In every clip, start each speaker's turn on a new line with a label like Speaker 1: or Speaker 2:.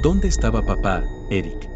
Speaker 1: ¿Dónde estaba papá, Eric?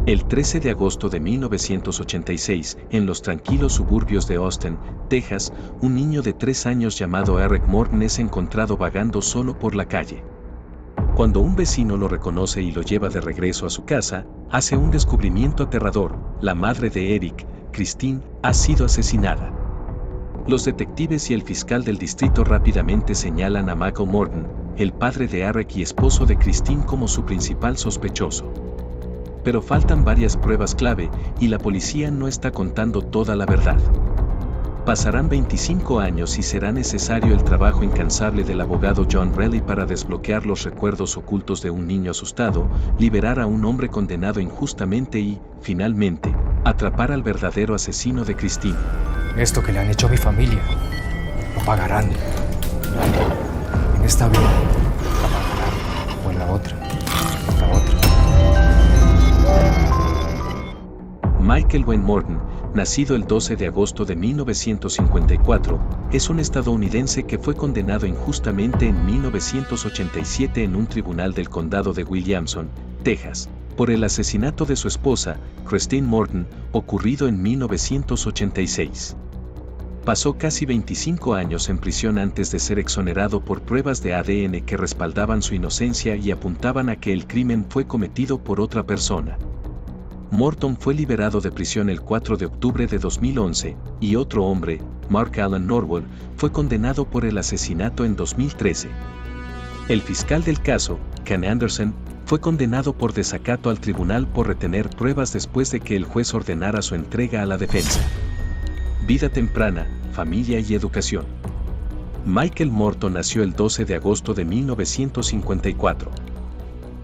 Speaker 1: El 13 de agosto de 1986, en los tranquilos suburbios de Austin, Texas, un niño de 3 años llamado Eric Morton es encontrado vagando solo por la calle. Cuando un vecino lo reconoce y lo lleva de regreso a su casa, hace un descubrimiento aterrador: la madre de Eric, Christine, ha sido asesinada. Los detectives y el fiscal del distrito rápidamente señalan a Michael Morton, el padre de Eric y esposo de Christine, como su principal sospechoso. Pero faltan varias pruebas clave y la policía no está contando toda la verdad. Pasarán 25 años y será necesario el trabajo incansable del abogado John Reilly para desbloquear los recuerdos ocultos de un niño asustado, liberar a un hombre condenado injustamente y, finalmente, atrapar al verdadero asesino de Christine.
Speaker 2: Esto que le han hecho a mi familia, lo pagarán. En esta vida, lo pagarán. O en la otra.
Speaker 1: Michael Wayne Morton, nacido el 12 de agosto de 1954, es un estadounidense que fue condenado injustamente en 1987 en un tribunal del condado de Williamson, Texas, por el asesinato de su esposa, Christine Morton, ocurrido en 1986. Pasó casi 25 años en prisión antes de ser exonerado por pruebas de ADN que respaldaban su inocencia y apuntaban a que el crimen fue cometido por otra persona. Morton fue liberado de prisión el 4 de octubre de 2011, y otro hombre, Mark Alan Norwood, fue condenado por el asesinato en 2013. El fiscal del caso, Ken Anderson, fue condenado por desacato al tribunal por retener pruebas después de que el juez ordenara su entrega a la defensa. Vida temprana, familia y educación. Michael Morton nació el 12 de agosto de 1954.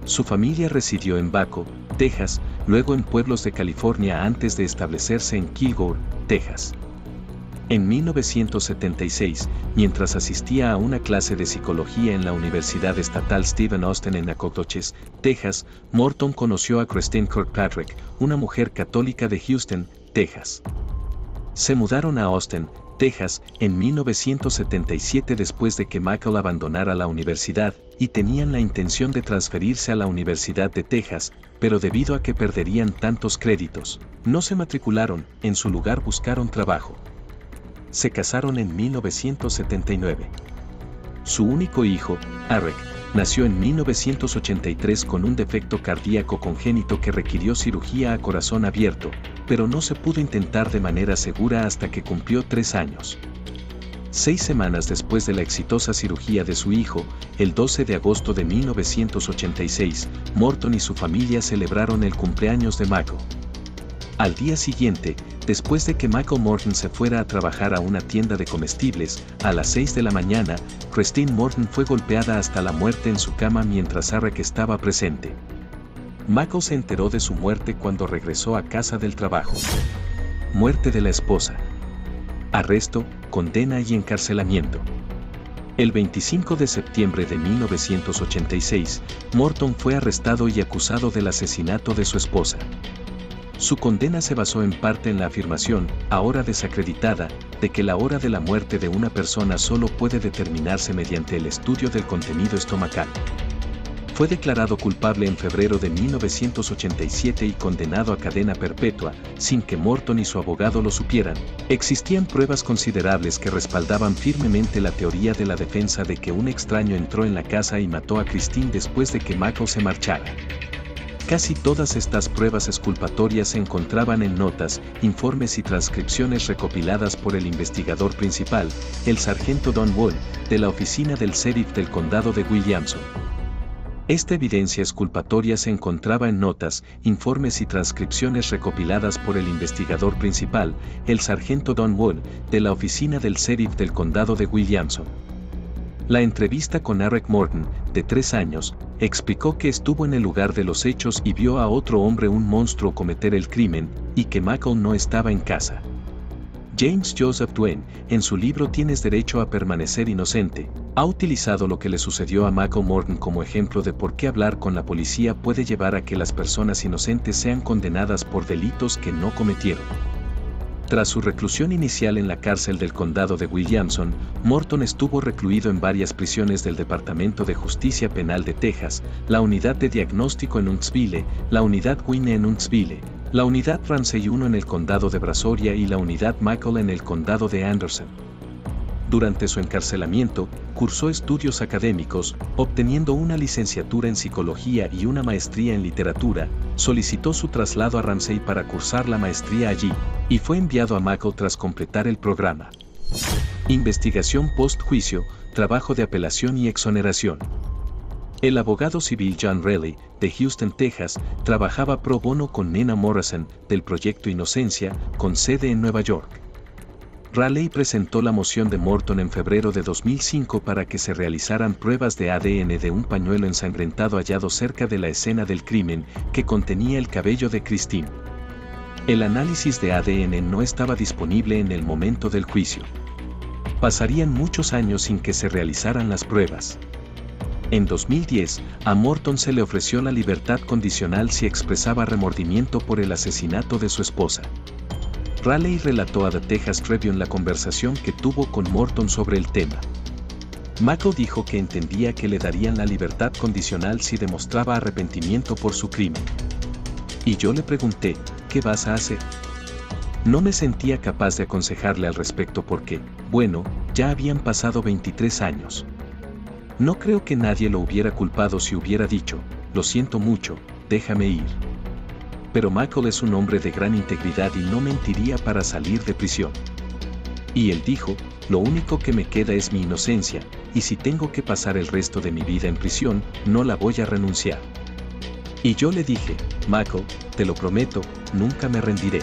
Speaker 1: Su familia residió en Waco, Texas, luego en pueblos de California antes de establecerse en Kilgore, Texas. En 1976, mientras asistía a una clase de psicología en la Universidad Estatal Stephen Austin en Nacogdoches, Texas, Morton conoció a Christine Kirkpatrick, una mujer católica de Houston, Texas. Se mudaron a Austin, Texas, en 1977 después de que Michael abandonara la universidad, y tenían la intención de transferirse a la Universidad de Texas, pero debido a que perderían tantos créditos, no se matricularon, en su lugar buscaron trabajo. Se casaron en 1979. Su único hijo, Eric, nació en 1983 con un defecto cardíaco congénito que requirió cirugía a corazón abierto, pero no se pudo intentar de manera segura hasta que cumplió 3 años. 6 semanas después de la exitosa cirugía de su hijo, el 12 de agosto de 1986, Morton y su familia celebraron el cumpleaños de Michael. Al día siguiente, después de que Michael Morton se fuera a trabajar a una tienda de comestibles, a las 6 de la mañana, Christine Morton fue golpeada hasta la muerte en su cama mientras Eric estaba presente. Michael se enteró de su muerte cuando regresó a casa del trabajo. Muerte de la esposa. Arresto, condena y encarcelamiento. El 25 de septiembre de 1986, Morton fue arrestado y acusado del asesinato de su esposa. Su condena se basó en parte en la afirmación, ahora desacreditada, de que la hora de la muerte de una persona solo puede determinarse mediante el estudio del contenido estomacal. Fue declarado culpable en febrero de 1987 y condenado a cadena perpetua, sin que Morton y su abogado lo supieran. Existían pruebas considerables que respaldaban firmemente la teoría de la defensa de que un extraño entró en la casa y mató a Christine después de que Michael se marchara. Casi todas estas pruebas exculpatorias se encontraban en notas, informes y transcripciones recopiladas por el investigador principal, el sargento Don Wood, de la oficina del sheriff del condado de Williamson. Esta evidencia exculpatoria se encontraba en notas, informes y transcripciones recopiladas por el investigador principal, el sargento Don Wood, de la oficina del sheriff del condado de Williamson. La entrevista con Eric Morton, de 3 años, explicó que estuvo en el lugar de los hechos y vio a otro hombre, un monstruo, cometer el crimen, y que Michael no estaba en casa. James Joseph Duane, en su libro Tienes derecho a permanecer inocente, ha utilizado lo que le sucedió a Michael Morton como ejemplo de por qué hablar con la policía puede llevar a que las personas inocentes sean condenadas por delitos que no cometieron. Tras su reclusión inicial en la cárcel del condado de Williamson, Morton estuvo recluido en varias prisiones del Departamento de Justicia Penal de Texas, la Unidad de Diagnóstico en Huntsville, la Unidad Wayne en Huntsville, la Unidad Ramsey 1 en el condado de Brazoria y la Unidad Michael en el condado de Anderson. Durante su encarcelamiento, cursó estudios académicos, obteniendo una licenciatura en psicología y una maestría en literatura, solicitó su traslado a Ramsey para cursar la maestría allí, y fue enviado a Michael tras completar el programa. Investigación post-juicio, trabajo de apelación y exoneración. El abogado civil John Raleigh, de Houston, Texas, trabajaba pro bono con Nina Morrison, del Proyecto Inocencia, con sede en Nueva York. Raleigh presentó la moción de Morton en febrero de 2005 para que se realizaran pruebas de ADN de un pañuelo ensangrentado hallado cerca de la escena del crimen, que contenía el cabello de Christine. El análisis de ADN no estaba disponible en el momento del juicio. Pasarían muchos años sin que se realizaran las pruebas. En 2010, a Morton se le ofreció la libertad condicional si expresaba remordimiento por el asesinato de su esposa. Raleigh relató a The Texas Tribune la conversación que tuvo con Morton sobre el tema. Michael dijo que entendía que le darían la libertad condicional si demostraba arrepentimiento por su crimen. Y yo le pregunté, ¿qué vas a hacer? No me sentía capaz de aconsejarle al respecto porque, bueno, ya habían pasado 23 años. No creo que nadie lo hubiera culpado si hubiera dicho, lo siento mucho, déjame ir. Pero Michael es un hombre de gran integridad y no mentiría para salir de prisión. Y él dijo, lo único que me queda es mi inocencia, y si tengo que pasar el resto de mi vida en prisión, no la voy a renunciar. Y yo le dije, Michael, te lo prometo, nunca me rendiré.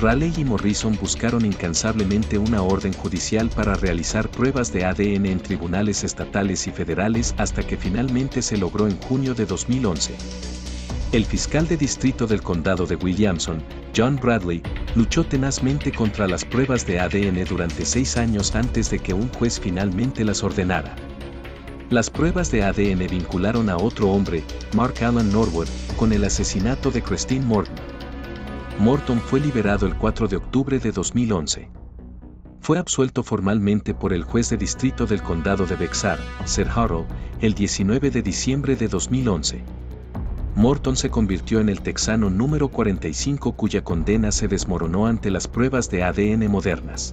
Speaker 1: Raleigh y Morrison buscaron incansablemente una orden judicial para realizar pruebas de ADN en tribunales estatales y federales hasta que finalmente se logró en junio de 2011. El fiscal de distrito del condado de Williamson, John Bradley, luchó tenazmente contra las pruebas de ADN durante 6 años antes de que un juez finalmente las ordenara. Las pruebas de ADN vincularon a otro hombre, Mark Alan Norwood, con el asesinato de Christine Morton. Morton fue liberado el 4 de octubre de 2011. Fue absuelto formalmente por el juez de distrito del condado de Bexar, Sir Harold, el 19 de diciembre de 2011. Morton se convirtió en el texano número 45 cuya condena se desmoronó ante las pruebas de ADN modernas.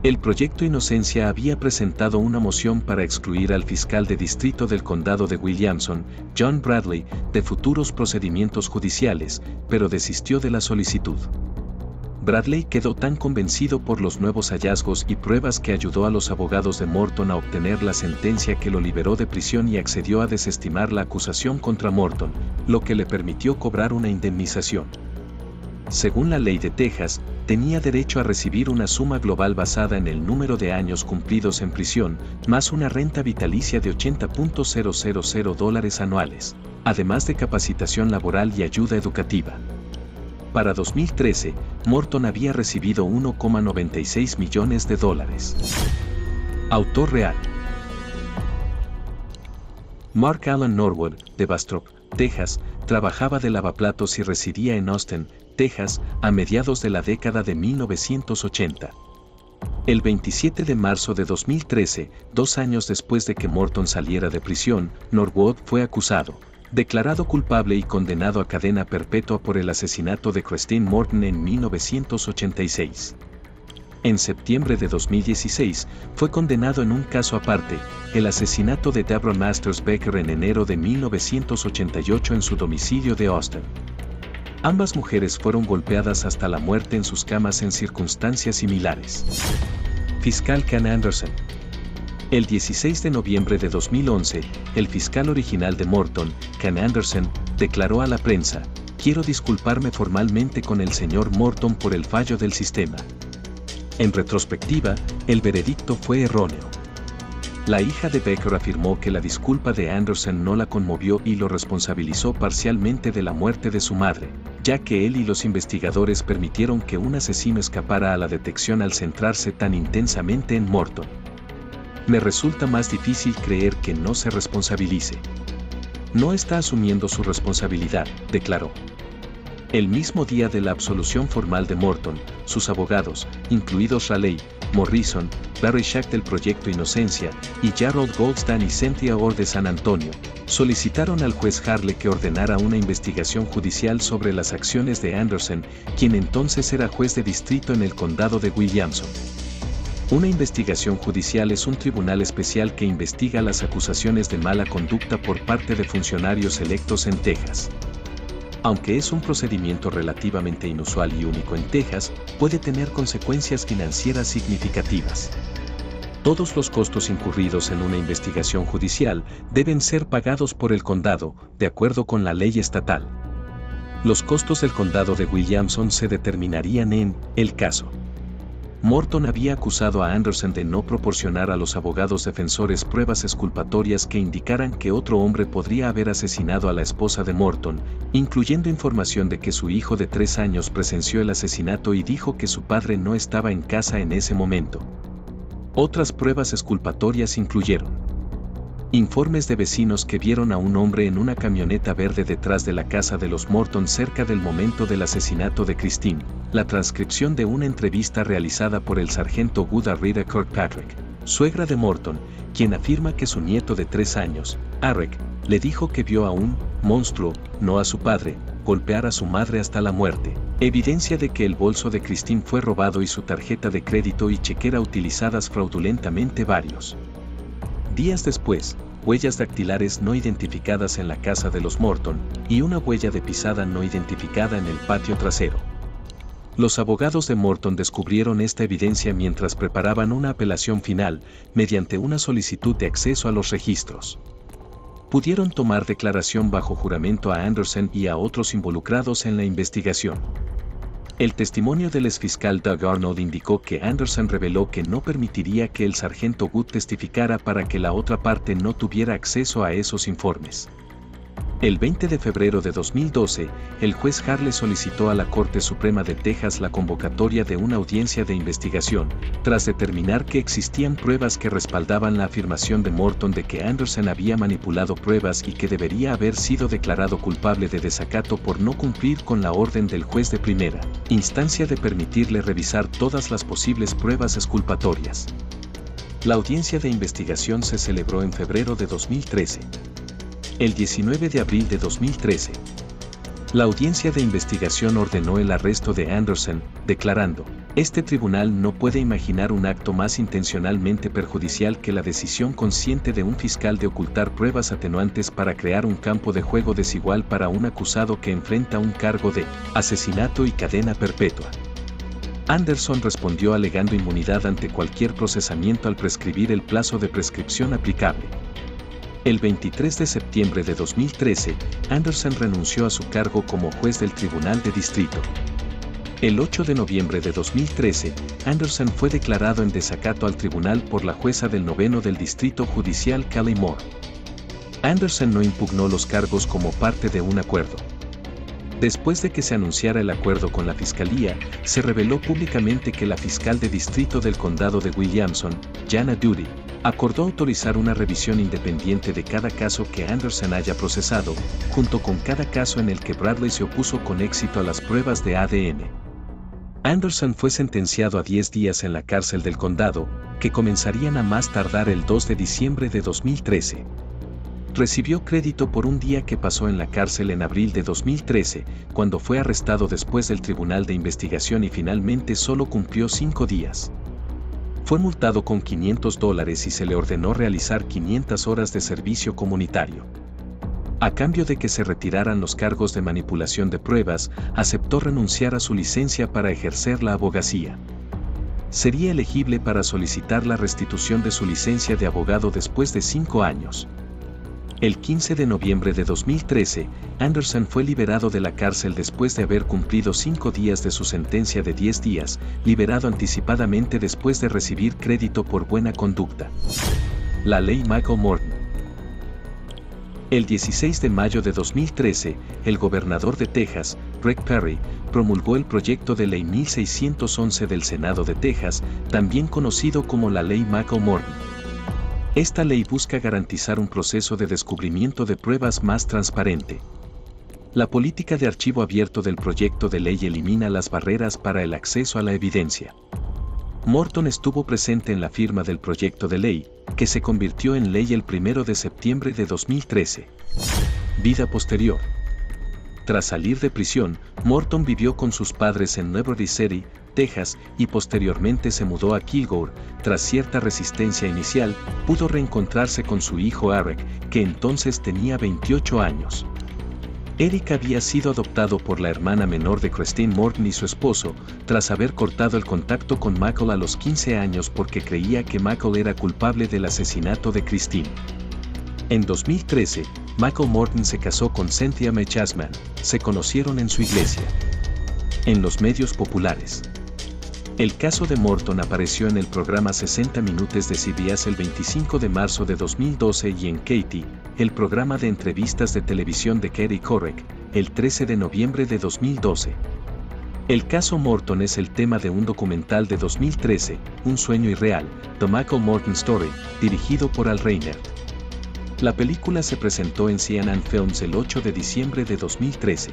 Speaker 1: El Proyecto Inocencia había presentado una moción para excluir al fiscal de distrito del condado de Williamson, John Bradley, de futuros procedimientos judiciales, pero desistió de la solicitud. Bradley quedó tan convencido por los nuevos hallazgos y pruebas que ayudó a los abogados de Morton a obtener la sentencia que lo liberó de prisión y accedió a desestimar la acusación contra Morton, lo que le permitió cobrar una indemnización. Según la ley de Texas, tenía derecho a recibir una suma global basada en el número de años cumplidos en prisión, más una renta vitalicia de $80,000 anuales, además de capacitación laboral y ayuda educativa. Para 2013, Morton había recibido $1,96 millones. Autor real. Mark Alan Norwood, de Bastrop, Texas, trabajaba de lavaplatos y residía en Austin, Texas, a mediados de la década de 1980. El 27 de marzo de 2013, 2 años después de que Morton saliera de prisión, Norwood fue acusado, declarado culpable y condenado a cadena perpetua por el asesinato de Christine Morton en 1986. En septiembre de 2016, fue condenado en un caso aparte, el asesinato de Deborah Masters Becker en enero de 1988 en su domicilio de Austin. Ambas mujeres fueron golpeadas hasta la muerte en sus camas en circunstancias similares. Fiscal Ken Anderson. El 16 de noviembre de 2011, el fiscal original de Morton, Ken Anderson, declaró a la prensa, «Quiero disculparme formalmente con el señor Morton por el fallo del sistema». En retrospectiva, el veredicto fue erróneo. La hija de Becker afirmó que la disculpa de Anderson no la conmovió y lo responsabilizó parcialmente de la muerte de su madre, ya que él y los investigadores permitieron que un asesino escapara a la detección al centrarse tan intensamente en Morton. Me resulta más difícil creer que no se responsabilice. No está asumiendo su responsabilidad, declaró. El mismo día de la absolución formal de Morton, sus abogados, incluidos Raleigh, Morrison, Barry Shack del Proyecto Inocencia y Gerald Goldstein y Cynthia Orr de San Antonio, solicitaron al juez Harle que ordenara una investigación judicial sobre las acciones de Anderson, quien entonces era juez de distrito en el condado de Williamson. Una investigación judicial es un tribunal especial que investiga las acusaciones de mala conducta por parte de funcionarios electos en Texas. Aunque es un procedimiento relativamente inusual y único en Texas, puede tener consecuencias financieras significativas. Todos los costos incurridos en una investigación judicial deben ser pagados por el condado, de acuerdo con la ley estatal. Los costos del condado de Williamson se determinarían en el caso. Morton había acusado a Anderson de no proporcionar a los abogados defensores pruebas exculpatorias que indicaran que otro hombre podría haber asesinado a la esposa de Morton, incluyendo información de que su hijo de 3 años presenció el asesinato y dijo que su padre no estaba en casa en ese momento. Otras pruebas exculpatorias incluyeron informes de vecinos que vieron a un hombre en una camioneta verde detrás de la casa de los Morton cerca del momento del asesinato de Christine, la transcripción de una entrevista realizada por el sargento Guda Rita Kirkpatrick, suegra de Morton, quien afirma que su nieto de 3 años, Arek, le dijo que vio a un monstruo, no a su padre, golpear a su madre hasta la muerte, evidencia de que el bolso de Christine fue robado y su tarjeta de crédito y chequera utilizadas fraudulentamente varios días después, huellas dactilares no identificadas en la casa de los Morton, y una huella de pisada no identificada en el patio trasero. Los abogados de Morton descubrieron esta evidencia mientras preparaban una apelación final, mediante una solicitud de acceso a los registros. Pudieron tomar declaración bajo juramento a Anderson y a otros involucrados en la investigación. El testimonio del exfiscal Doug Arnold indicó que Anderson reveló que no permitiría que el sargento Wood testificara para que la otra parte no tuviera acceso a esos informes. El 20 de febrero de 2012, el juez Harle solicitó a la Corte Suprema de Texas la convocatoria de una audiencia de investigación, tras determinar que existían pruebas que respaldaban la afirmación de Morton de que Anderson había manipulado pruebas y que debería haber sido declarado culpable de desacato por no cumplir con la orden del juez de primera instancia de permitirle revisar todas las posibles pruebas exculpatorias. La audiencia de investigación se celebró en febrero de 2013. El 19 de abril de 2013, la audiencia de investigación ordenó el arresto de Anderson, declarando: "Este tribunal no puede imaginar un acto más intencionalmente perjudicial que la decisión consciente de un fiscal de ocultar pruebas atenuantes para crear un campo de juego desigual para un acusado que enfrenta un cargo de asesinato y cadena perpetua". Anderson respondió alegando inmunidad ante cualquier procesamiento al prescribir el plazo de prescripción aplicable. El 23 de septiembre de 2013, Anderson renunció a su cargo como juez del Tribunal de Distrito. El 8 de noviembre de 2013, Anderson fue declarado en desacato al tribunal por la jueza del 9º del Distrito Judicial Kelly Moore. Anderson no impugnó los cargos como parte de un acuerdo. Después de que se anunciara el acuerdo con la fiscalía, se reveló públicamente que la fiscal de distrito del condado de Williamson, Jana Duty, acordó autorizar una revisión independiente de cada caso que Anderson haya procesado, junto con cada caso en el que Bradley se opuso con éxito a las pruebas de ADN. Anderson fue sentenciado a 10 días en la cárcel del condado, que comenzarían a más tardar el 2 de diciembre de 2013. Recibió crédito por un día que pasó en la cárcel en abril de 2013, cuando fue arrestado después del tribunal de investigación y finalmente solo cumplió 5 días. Fue multado con $500 y se le ordenó realizar 500 horas de servicio comunitario. A cambio de que se retiraran los cargos de manipulación de pruebas, aceptó renunciar a su licencia para ejercer la abogacía. Sería elegible para solicitar la restitución de su licencia de abogado después de 5 años. El 15 de noviembre de 2013, Anderson fue liberado de la cárcel después de haber cumplido 5 días de su sentencia de 10 días, liberado anticipadamente después de recibir crédito por buena conducta. La ley Michael Morton. El 16 de mayo de 2013, el gobernador de Texas, Greg Perry, promulgó el proyecto de ley 1611 del Senado de Texas, también conocido como la ley Michael Morton. Esta ley busca garantizar un proceso de descubrimiento de pruebas más transparente. La política de archivo abierto del proyecto de ley elimina las barreras para el acceso a la evidencia. Morton estuvo presente en la firma del proyecto de ley, que se convirtió en ley el 1 de septiembre de 2013. Vida posterior. Tras salir de prisión, Morton vivió con sus padres en New York City, Texas, y posteriormente se mudó a Kilgore. Tras cierta resistencia inicial, pudo reencontrarse con su hijo Eric, que entonces tenía 28 años. Eric había sido adoptado por la hermana menor de Christine Morton y su esposo, tras haber cortado el contacto con Michael a los 15 años porque creía que Michael era culpable del asesinato de Christine. En 2013, Michael Morton se casó con Cynthia Mae Chasman, se conocieron en su iglesia. En los medios populares. El caso de Morton apareció en el programa 60 Minutos de CBS el 25 de marzo de 2012 y en Katie, el programa de entrevistas de televisión de Katie Couric, el 13 de noviembre de 2012. El caso Morton es el tema de un documental de 2013, Un sueño irreal, The Michael Morton Story, dirigido por Al Reinert. La película se presentó en CNN Films el 8 de diciembre de 2013.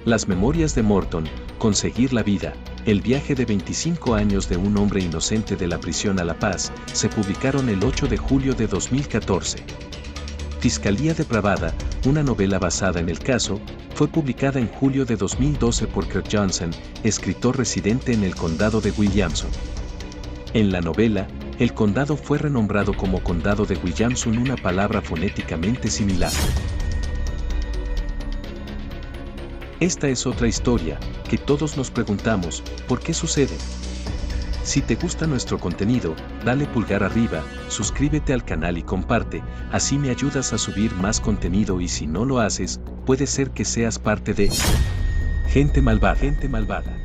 Speaker 1: Las memorias de Morton, Conseguir la vida, el viaje de 25 años de un hombre inocente de la prisión a la paz, se publicaron el 8 de julio de 2014. Fiscalía depravada, una novela basada en el caso, fue publicada en julio de 2012 por Kirk Johnson, escritor residente en el condado de Williamson. En la novela, el condado fue renombrado como Condado de Williamson, una palabra fonéticamente similar. Esta es otra historia, que todos nos preguntamos, ¿por qué sucede? Si te gusta nuestro contenido, dale pulgar arriba, suscríbete al canal y comparte, así me ayudas a subir más contenido y si no lo haces, puede ser que seas parte de Gente Malvada.